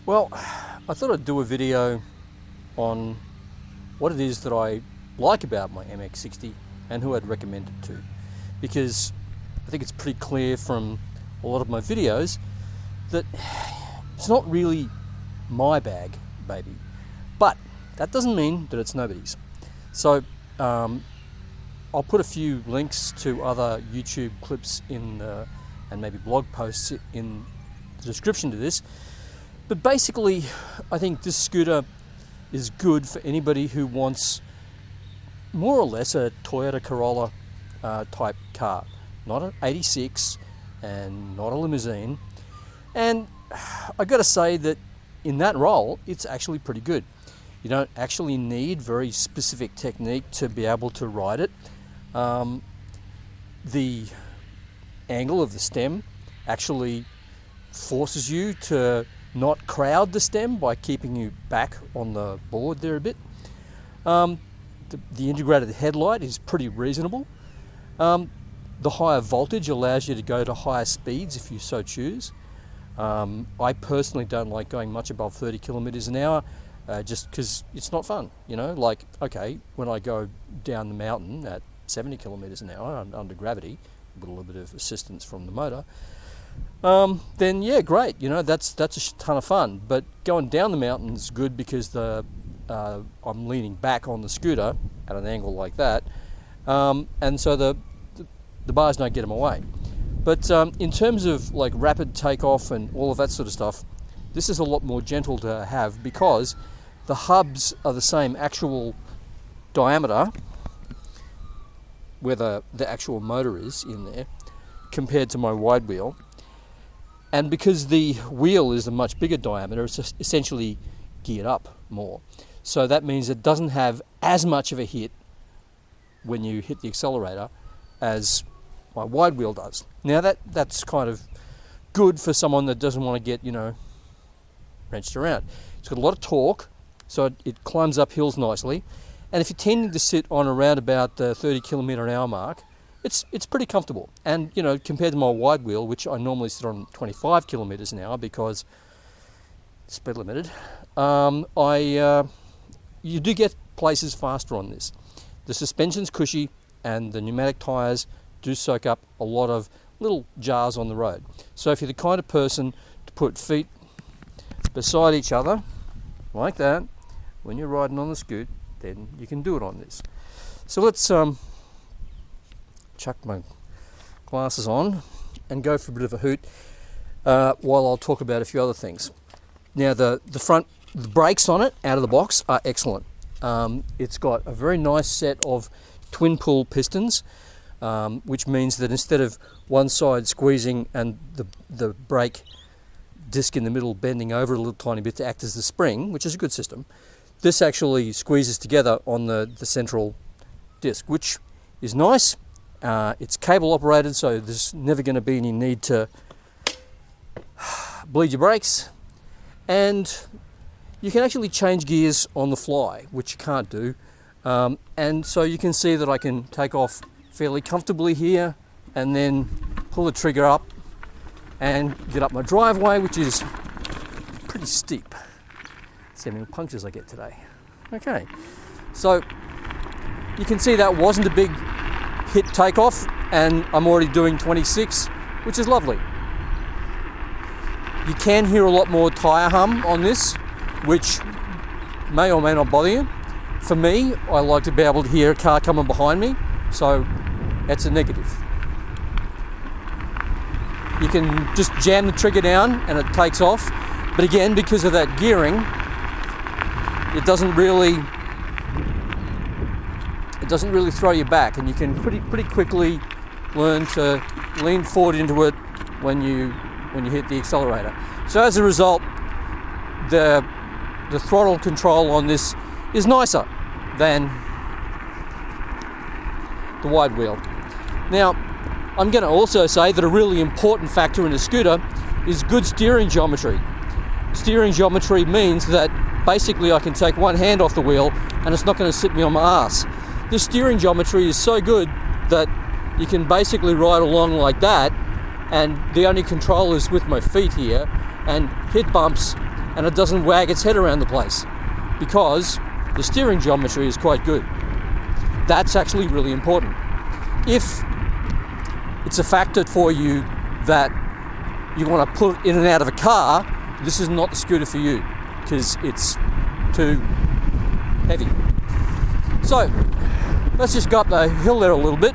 Well, I thought I'd do a video on what it is that I like about my MX60 and who I'd recommend it to, because I think it's pretty clear from a lot of my videos that it's not really my bag, baby, but that doesn't mean that it's nobody's. So I'll put a few links to other YouTube clips and maybe blog posts in the description to this. But basically, I think this scooter is good for anybody who wants more or less a Toyota Corolla type car, not an 86 and not a limousine. And I got to say that in that role, it's actually pretty good. You don't actually need very specific technique to be able to ride it. The angle of the stem actually forces you to not crowd the stem by keeping you back on the board there a bit. The integrated headlight is pretty reasonable. The higher voltage allows you to go to higher speeds if you so choose. I personally don't like going much above 30 kilometers an hour just because it's not fun, you know. Like, okay, when I go down the mountain at 70 kilometers an hour under gravity with a little bit of assistance from the motor, then yeah, great, you know, that's a ton of fun. But going down the mountain is good because I'm leaning back on the scooter at an angle like that, and so the bars don't get in my way. But in terms of like rapid takeoff and all of that sort of stuff, this is a lot more gentle to have because the hubs are the same actual diameter where the actual motor is in there compared to my Widewheel. And because the wheel is a much bigger diameter, it's essentially geared up more. So that means it doesn't have as much of a hit when you hit the accelerator as my Widewheel does. Now that's kind of good for someone that doesn't want to get, you know, wrenched around. It's got a lot of torque, so it climbs up hills nicely. And if you're tending to sit on around about the 30 kilometer an hour mark, it's pretty comfortable. And, you know, compared to my Widewheel, which I normally sit on 25 kilometers an hour because it's speed limited, you do get places faster on this. The suspension's cushy and the pneumatic tires do soak up a lot of little jars on the road. So if you're the kind of person to put feet beside each other like that when you're riding on the scoot, then you can do it on this. So let's chuck my glasses on and go for a bit of a hoot while I'll talk about a few other things. Now the brakes on it out of the box are excellent. It's got a very nice set of twin pull pistons, which means that instead of one side squeezing and the brake disc in the middle bending over a little tiny bit to act as the spring, which is a good system, this actually squeezes together on the central disc, which is nice. It's cable operated, so there's never going to be any need to bleed your brakes. And you can actually change gears on the fly, which you can't do. And so you can see that I can take off fairly comfortably here and then pull the trigger up and get up my driveway, which is pretty steep. See how many punctures I get today. Okay, so you can see that wasn't a big hit takeoff, and I'm already doing 26, which is lovely. You can hear a lot more tyre hum on this, which may or may not bother you. For me, I like to be able to hear a car coming behind me, so that's a negative. You can just jam the trigger down and it takes off, but again, because of that gearing, it doesn't really throw you back, and you can pretty quickly learn to lean forward into it when you hit the accelerator. So as a result, the throttle control on this is nicer than the Widewheel. Now, I'm going to also say that a really important factor in a scooter is good steering geometry. Steering geometry means that basically I can take one hand off the wheel and it's not going to sit me on my ass. This steering geometry is so good that you can basically ride along like that, and the only control is with my feet here, and hit bumps and it doesn't wag its head around the place because the steering geometry is quite good. That's actually really important. If it's a factor for you that you want to pull it in and out of a car, this is not the scooter for you because it's too heavy. So let's just go up the hill there a little bit.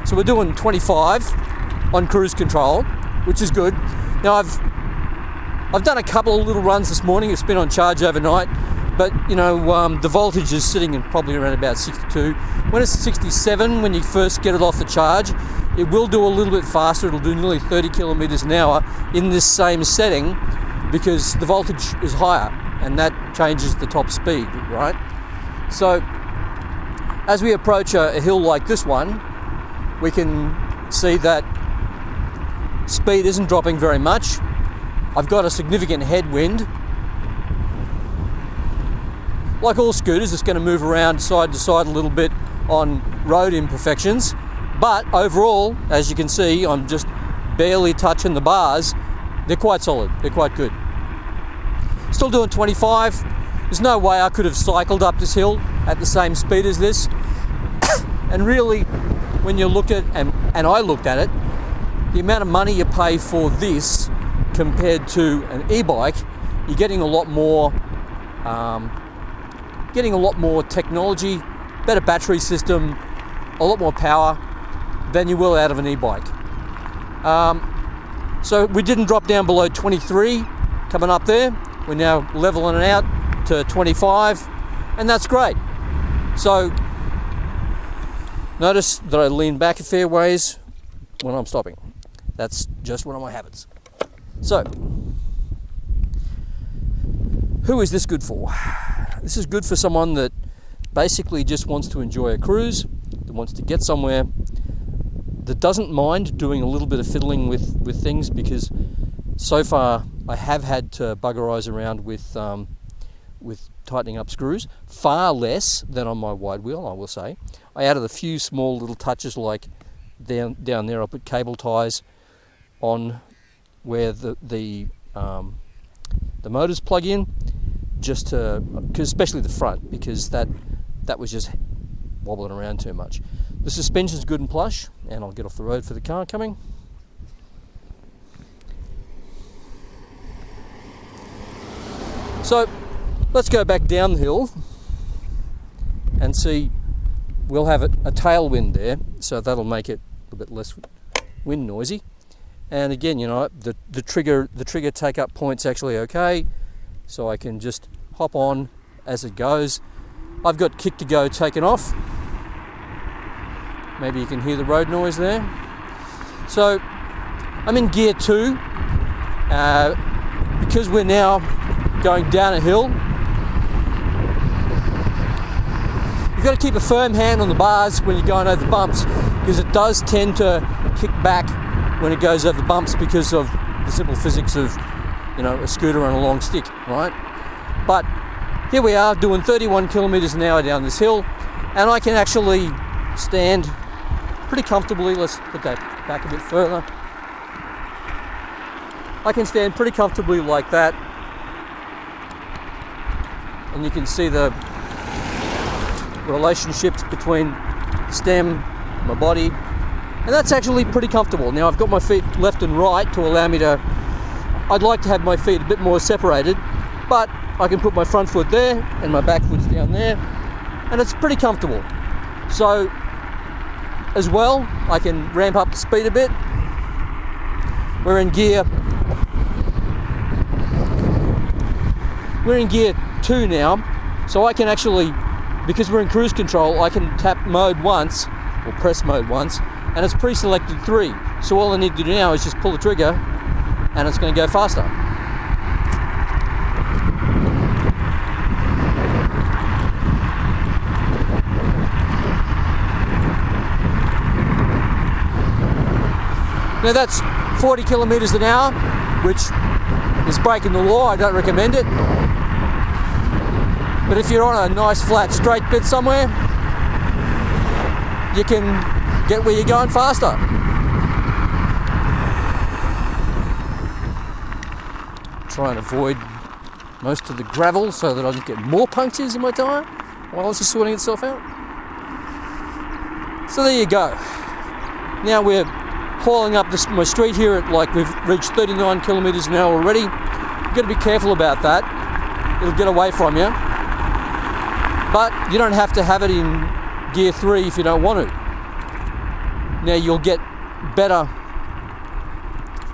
So we're doing 25 on cruise control, which is good. Now I've done a couple of little runs this morning. It's been on charge overnight, but you know, the voltage is sitting in probably around about 62. When it's 67, when you first get it off the charge, it will do a little bit faster. It'll do nearly 30 kilometers an hour in this same setting because the voltage is higher and that changes the top speed, right? So as we approach a hill like this one, we can see that speed isn't dropping very much. I've got a significant headwind. Like all scooters, it's going to move around side to side a little bit on road imperfections, but overall, as you can see, I'm just barely touching the bars. They're quite solid, they're quite good. Still doing 25. There's no way I could have cycled up this hill at the same speed as this. And really, when you look at, and I looked at it, the amount of money you pay for this compared to an e-bike, you're getting a lot more technology, better battery system, a lot more power than you will out of an e-bike. So we didn't drop down below 23 coming up there. We're now leveling it out to 25, and that's great. So notice that I lean back a fair ways when I'm stopping. That's just one of my habits. So, who is this good for? This is good for someone that basically just wants to enjoy a cruise, that wants to get somewhere, that doesn't mind doing a little bit of fiddling with things, because so far I have had to buggerize around with tightening up screws, far less than on my Widewheel, I will say. I added a few small little touches, like down there I put cable ties on where the motors plug in, just to, cause especially the front, because that was just wobbling around too much. The suspension's good and plush, and I'll get off the road for the car coming. So let's go back down the hill and see. We'll have a tailwind there, so that'll make it a little bit less wind noisy. And again, you know, the trigger take up point's actually okay, so I can just hop on as it goes. I've got kick to go taken off. Maybe you can hear the road noise there. So I'm in gear 2 because we're now going down a hill. You've got to keep a firm hand on the bars when you're going over the bumps, because it does tend to kick back when it goes over the bumps because of the simple physics of, you know, a scooter on a long stick, right? But here we are doing 31 kilometers an hour down this hill, and I can actually stand pretty comfortably. Let's put that back a bit further. I can stand pretty comfortably like that, and you can see the relationships between stem, my body, and that's actually pretty comfortable. Now I've got my feet left and right to allow me to, I'd like to have my feet a bit more separated, but I can put my front foot there and my back foot's down there, and it's pretty comfortable. So as well, I can ramp up the speed a bit. We're in gear 2 now, so I can actually, because we're in cruise control, I can tap mode once, or press mode once, and it's pre-selected 3. So all I need to do now is just pull the trigger, and it's going to go faster. Now that's 40 kilometers an hour, which is breaking the law. I don't recommend it. But if you're on a nice flat straight bit somewhere, you can get where you're going faster. Try and avoid most of the gravel so that I don't get more punctures in my tyre while this is sorting itself out. So there you go. Now we're hauling up my street here at we've reached 39 kilometres an hour already. You've got to be careful about that. It'll get away from you. But you don't have to have it in gear 3 if you don't want to. Now you'll get better.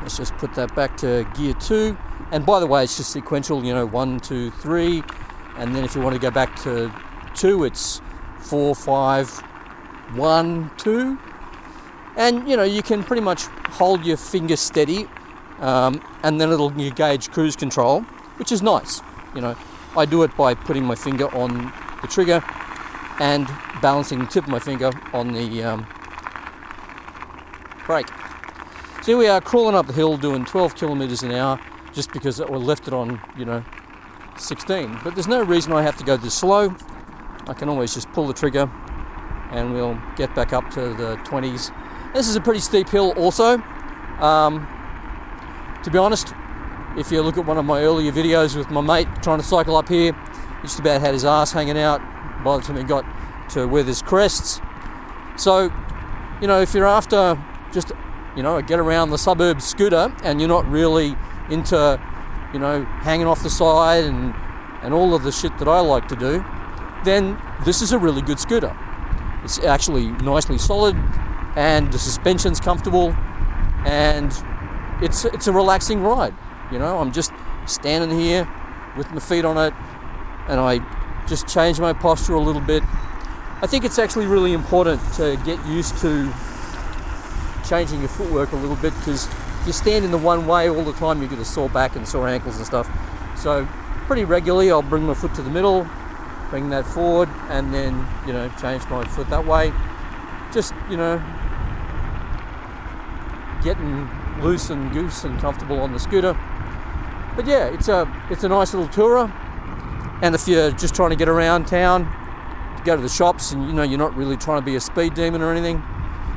Let's just put that back to gear 2. And by the way, it's just sequential, 1, 2, 3. And then if you want to go back to 2, it's 4, 5, 1, 2. And you can pretty much hold your finger steady, and then it'll gauge cruise control, which is nice. I do it by putting my finger on the trigger and balancing the tip of my finger on the brake. So here we are crawling up the hill doing 12 kilometres an hour just because we left it on 16. But there's no reason I have to go this slow. I can always just pull the trigger and we'll get back up to the 20s. This is a pretty steep hill also. To be honest, if you look at one of my earlier videos with my mate trying to cycle up here, he just about had his ass hanging out by the time he got to where there's crests. So, if you're after just, a get around the suburbs scooter and you're not really into, hanging off the side and all of the shit that I like to do, then this is a really good scooter. It's actually nicely solid, and the suspension's comfortable, and it's a relaxing ride. I'm just standing here with my feet on it, and I just change my posture a little bit. I think it's actually really important to get used to changing your footwork a little bit, because if you stand in the one way all the time, you get a sore back and sore ankles and stuff. So pretty regularly I'll bring my foot to the middle, bring that forward, and then change my foot that way. Just getting loose and goose and comfortable on the scooter. But yeah, it's a nice little tourer. And if you're just trying to get around town, to go to the shops, and you're not really trying to be a speed demon or anything,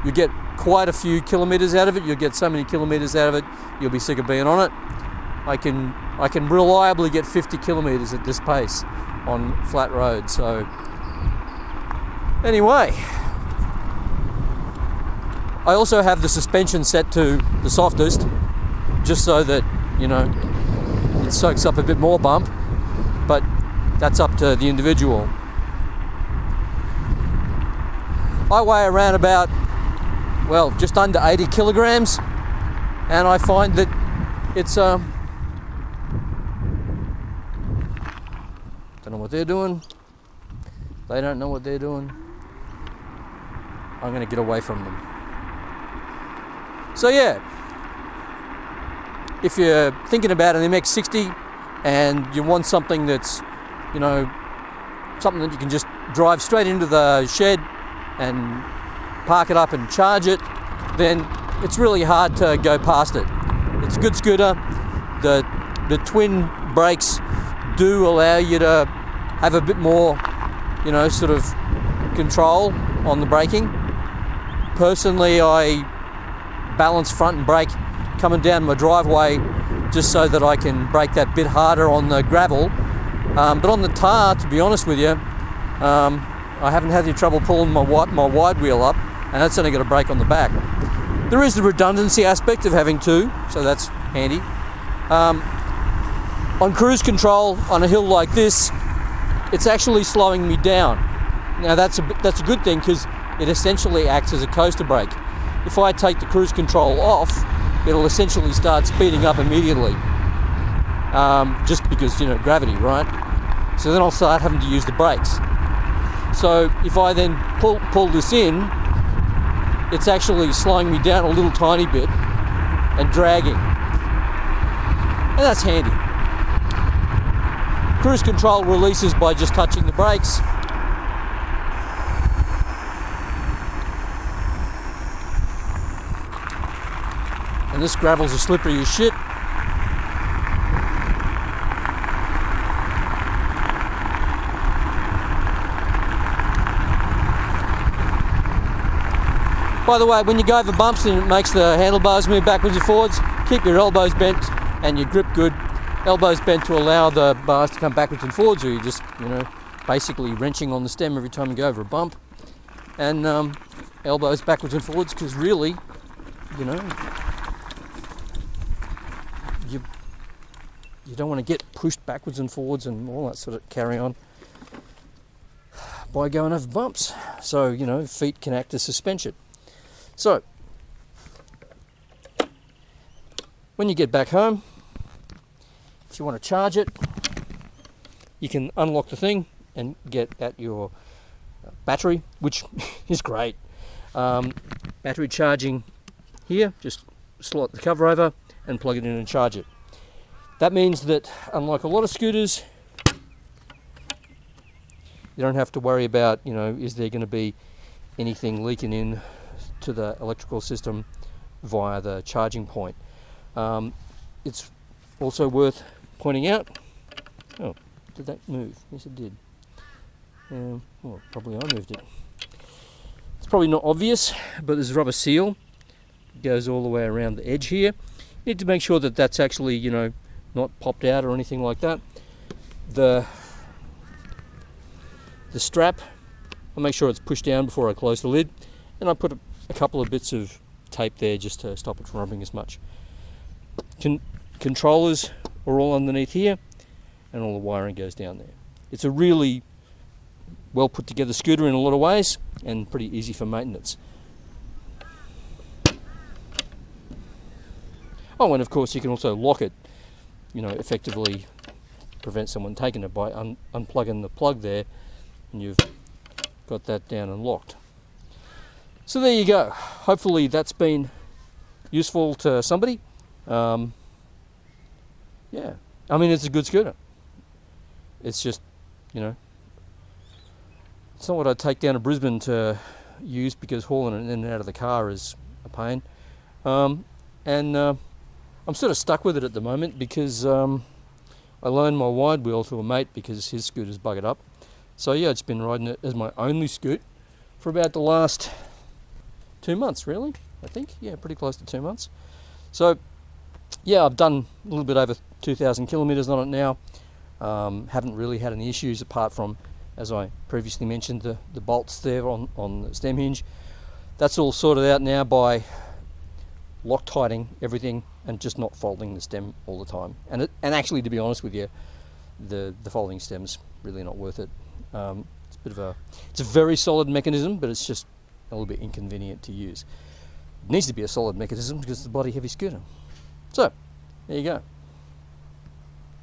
you get quite a few kilometres out of it. You'll get so many kilometres out of it, you'll be sick of being on it. I can reliably get 50 kilometres at this pace on flat roads. So anyway, I also have the suspension set to the softest, just so that it soaks up a bit more bump, but that's up to the individual. I weigh around about, just under 80 kilograms, and I find that it's don't know what they're doing. They don't know what they're doing. I'm going to get away from them. So yeah, if you're thinking about an MX60 and you want something that's, something that you can just drive straight into the shed and park it up and charge it, then it's really hard to go past it. It's a good scooter. The twin brakes do allow you to have a bit more, sort of control on the braking. Personally, I balance front and brake coming down my driveway just so that I can brake that bit harder on the gravel. But on the tar, to be honest with you, I haven't had any trouble pulling my wide wheel up, and that's only got a brake on the back. There is the redundancy aspect of having two, so that's handy. On cruise control on a hill like this, it's actually slowing me down. Now that's a good thing, because it essentially acts as a coaster brake. If I take the cruise control off, it'll essentially start speeding up immediately, just because gravity, right? So then I'll start having to use the brakes. So if I then pull this in, it's actually slowing me down a little tiny bit and dragging, and that's handy. Cruise control releases by just touching the brakes. And this gravel's as slippery as shit. By the way, when you go over bumps and it makes the handlebars move backwards and forwards, keep your elbows bent and your grip good, elbows bent to allow the bars to come backwards and forwards, or you're just, basically wrenching on the stem every time you go over a bump. And elbows backwards and forwards, because really, you don't want to get pushed backwards and forwards and all that sort of carry on by going over bumps. So, feet can act as suspension. So, when you get back home, if you want to charge it, you can unlock the thing and get at your battery, which is great. Battery charging here, just slot the cover over and plug it in and charge it. That means that, unlike a lot of scooters, you don't have to worry about, is there going to be anything leaking in to the electrical system via the charging point. It's also worth pointing out, oh, did that move? Yes, it did. Well, probably I moved it. It's probably not obvious, but there's a rubber seal. It goes all the way around the edge here. You need to make sure that that's actually, not popped out or anything like that. The strap, I'll make sure it's pushed down before I close the lid, and I put a couple of bits of tape there just to stop it from rubbing as much. Controllers are all underneath here, and all the wiring goes down there. It's a really well put together scooter in a lot of ways, and pretty easy for maintenance. Oh, and of course you can also lock it, effectively prevent someone taking it by unplugging the plug there, and you've got that down and locked. So there you go. Hopefully that's been useful to somebody. Yeah, I mean, it's a good scooter. It's just, it's not what I'd take down to Brisbane to use, because hauling it in and out of the car is a pain. I'm sort of stuck with it at the moment because I loaned my Widewheel to a mate because his scooter's buggered up. So yeah, it's been riding it as my only scoot for about the last 2 months, really, I think. Yeah, pretty close to 2 months. So yeah, I've done a little bit over 2,000 kilometres on it now. Haven't really had any issues apart from, as I previously mentioned, the bolts there on the stem hinge. That's all sorted out now by Loctiting everything and just not folding the stem all the time. And actually, to be honest with you, the folding stem's really not worth it. It's a very solid mechanism, but it's just a little bit inconvenient to use. It needs to be a solid mechanism because it's a bloody heavy scooter. So there you go.